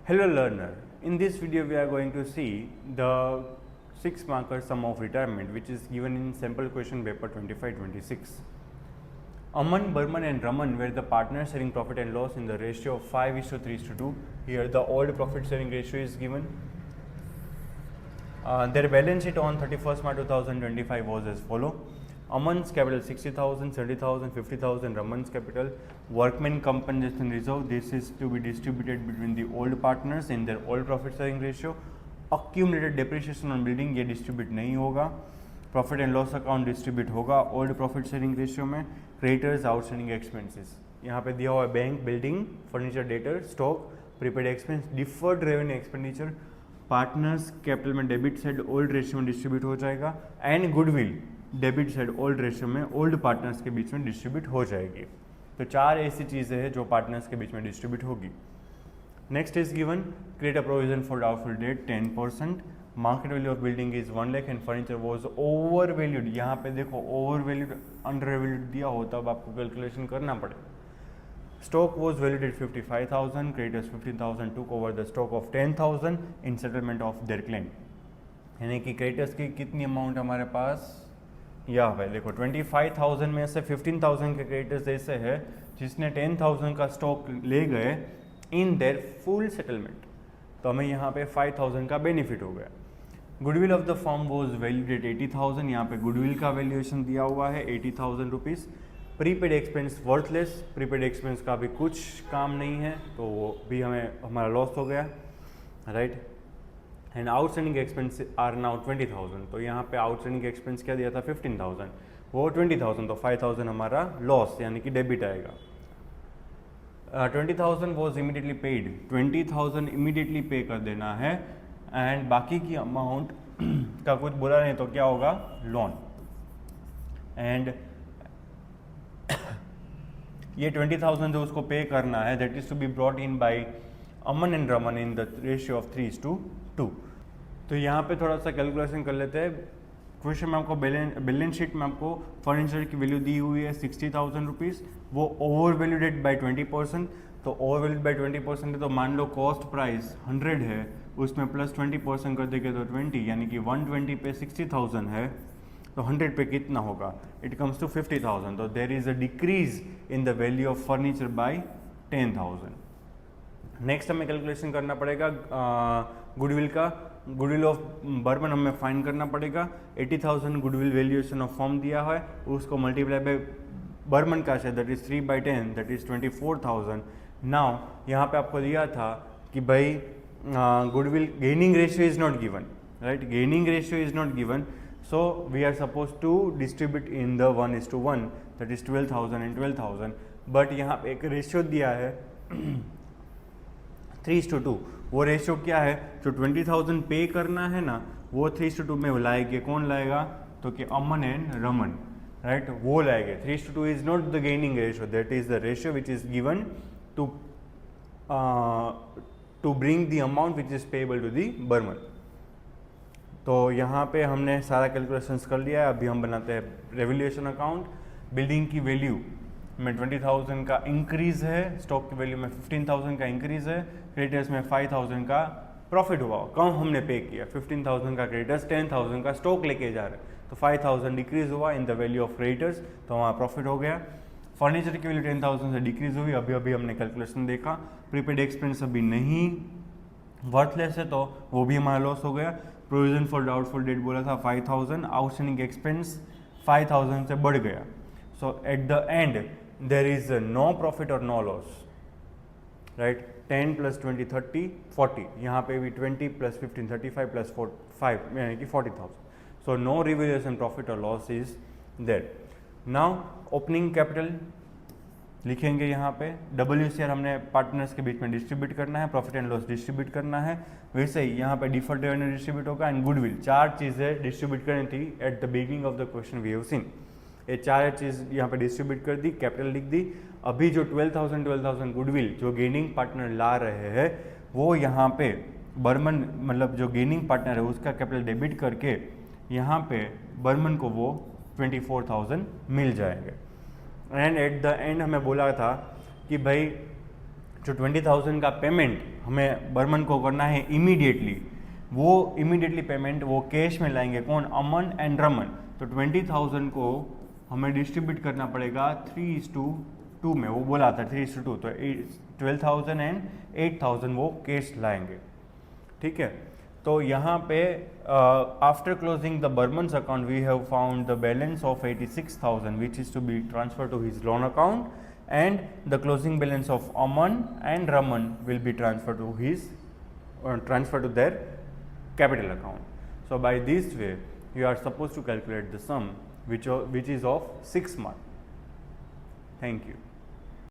Hello learner, in this video we are going to see the 6 marker sum of retirement which is given in sample question paper 25-26. Aman, Burman and Raman were the partners sharing profit and loss in the ratio of 5:3:2. Here the old profit sharing ratio is given. Their balance sheet on 31st March 2025 was as follow. Aman's capital 60,000, 70,000, 50,000. Raman's capital workman compensation reserve. This is to be distributed between the old partners in their old profit sharing ratio. Accumulated depreciation on building ये distribute नहीं होगा. Profit and loss account distribute होगा old profit sharing ratio में. Creditors outstanding expenses यहाँ पे दिया हुआ है bank, building, furniture, debtor, stock, prepaid expense, deferred revenue expenditure. Partners capital में डेबिट साइड ओल्ड रेशियो में डिस्ट्रीब्यूट हो जाएगा and goodwill debit side old ratio में ओल्ड पार्टनर्स के बीच में डिस्ट्रीब्यूट हो जाएगी. तो 4 ऐसी चीज़ें हैं जो पार्टनर्स के बीच में डिस्ट्रीब्यूट होगी. Next is given create a provision for doubtful debt 10%. Market value of building is 1 lakh and furniture was over valued. यहाँ पे देखो ओवर वैल्यूड अंडर वैल्यूड दिया हो तब आपको कैलकुलेशन करना पड़े. Stock was valued at 55,000. Creditors 15,000 took over the stock of 10,000 in settlement of their claim. यानी कि क्रेडिटर्स की कितनी अमाउंट हमारे पास यहाँ पे देखो 25,000 में से 15,000 के क्रेडिटर्स ऐसे है जिसने 10,000 का स्टॉक ले गए इन देयर फुल सेटलमेंट. तो हमें यहाँ पे 5,000 का बेनिफिट हो गया. Goodwill of the firm was valued at 80,000. यहाँ पे गुडविल का वैल्यूएशन दिया हुआ है 80,000 rupees. Prepaid expense worthless. Prepaid expense का भी कुछ काम नहीं है तो वो भी हमारा लॉस हो गया, right. And outstanding expense are now 20,000. तो यहाँ पे आउटस्टैंडिंग एक्सपेंस क्या दिया था 15,000, वो 20,000. तो 5,000 हमारा लॉस यानी कि डेबिट आएगा. 20,000 वॉज इमीडिएटली पेड. 20,000 इमीडिएटली पे कर देना है एंड बाकी की अमाउंट का कुछ बोला नहीं तो क्या होगा लोन. एंड ये 20,000 जो उसको पे करना है that is to be brought in by Aman and Raman in the ratio of 3:2. तो यहाँ पे थोड़ा सा कैलकुलेशन कर लेते हैं. क्वेश्चन में आपको बैलेंस शीट में आपको फर्नीचर की वैल्यू दी हुई है 60,000 रुपीज़. वो ओवर वैल्यूडेड बाई 20%. तो ओवर वैल्यूड बाई 20% है तो मान लो कॉस्ट प्राइस 100 है, उसमें प्लस 20% कर देंगे तो 20, यानी कि 120 पे 60,000 है तो 100 पे कितना होगा, इट कम्स टू 50,000. तो there is a decrease in the value of furniture by 10,000. Next हमें कैलकुलेशन करना पड़ेगा गुडविल का. गुडविल ऑफ बर्मन हमें फाइंड करना पड़ेगा. 80,000 गुडविल वैल्यूएशन ऑफ फॉर्म दिया है, उसको मल्टीप्लाई बाय बर्मन का share that is 3/10 that is 24,000. Now यहाँ पे आपको दिया था कि भाई goodwill gaining ratio is not given, right. Gaining ratio is not given so we are suppose to distribute in the 1:1 that is 12,000 and 12,000. But यहाँ पे एक रेशियो दिया है 3:2. वो रेशियो क्या है, जो 20,000 पे करना है ना वो 3:2 में लाएंगे. कौन लाएगा तो कि अमन एंड रमन, राइट, वो लाएंगे. 3:2 is not the gaining ratio, that is the ratio which is given to bring the amount which is payable to the Barman. तो यहाँ पे हमने सारा कैलकुलेशंस कर लिया है. अभी हम बनाते हैं रेवल्यूशन अकाउंट. बिल्डिंग की वैल्यू में 20,000 का इंक्रीज है, स्टॉक की वैल्यू में 15,000 का इंक्रीज है, क्रेडिटर्स में 5,000 का प्रॉफिट हुआ, कम हमने पे किया. 15,000 का क्रेडिटर्स, 10,000 का स्टॉक लेके जा रहे हैं तो 5,000 डिक्रीज हुआ इन द वैल्यू ऑफ क्रेडिटर्स, तो वहाँ प्रॉफिट हो गया. फर्नीचर की वैल्यू 10,000 से डिक्रीज हुई, अभी हमने कैलकुलेशन देखा. प्रीपेड एक्सपेंस अभी नहीं वर्थलेस है तो वो भी हमारा लॉस हो गया. प्रोविजन फॉर डाउटफुल डेट बोला था 5,000. आउटस्टैंडिंग एक्सपेंस 5,000 से बढ़ गया. So at the end there is no profit or no loss, right. 10 plus 20 30 40. यहाँ पे भी 20 plus 15 35 plus 5 यानी कि 40,000. so no revaluation profit or loss is there. now opening capital लिखेंगे यहाँ पे. WCR हमने पार्टनर्स के बीच में डिस्ट्रीब्यूट करना है, प्रॉफिट एंड लॉस डिस्ट्रीब्यूट करना है. वैसे ही यहाँ पे डिफर्ड रेवेन्यू डिस्ट्रीब्यूट होगा एंड गुडविल. 4 चीज़ें डिस्ट्रीब्यूट करनी थी at the beginning of the question we have seen. ये 4 चीज़ यहाँ पे डिस्ट्रीब्यूट कर दी, कैपिटल लिख दी. अभी जो 12,000 गुडविल जो गेनिंग पार्टनर ला रहे हैं वो यहाँ पे बर्मन मतलब जो गेनिंग पार्टनर है उसका कैपिटल डेबिट करके यहाँ पे बर्मन को वो 24,000 मिल जाएंगे. एंड एट द एंड हमें बोला था कि भाई जो 20,000 का पेमेंट हमें बर्मन को करना है इमीडिएटली, वो इमीडिएटली पेमेंट वो कैश में लाएंगे कौन, अमन एंड रमन। तो 20,000 को हमें डिस्ट्रीब्यूट करना पड़ेगा 3:2 में, वो बोला था 3:2, तो 12,000 एंड 8,000 वो कैश लाएंगे। ठीक है, तो यहाँ पे after closing the Burman's account we have found the balance of 86,000 which is to be transfer to his loan account, and the closing balance of Aman and Raman will be transferred to their capital account. So by this way you are supposed to calculate the sum which is of 6 months. Thank you.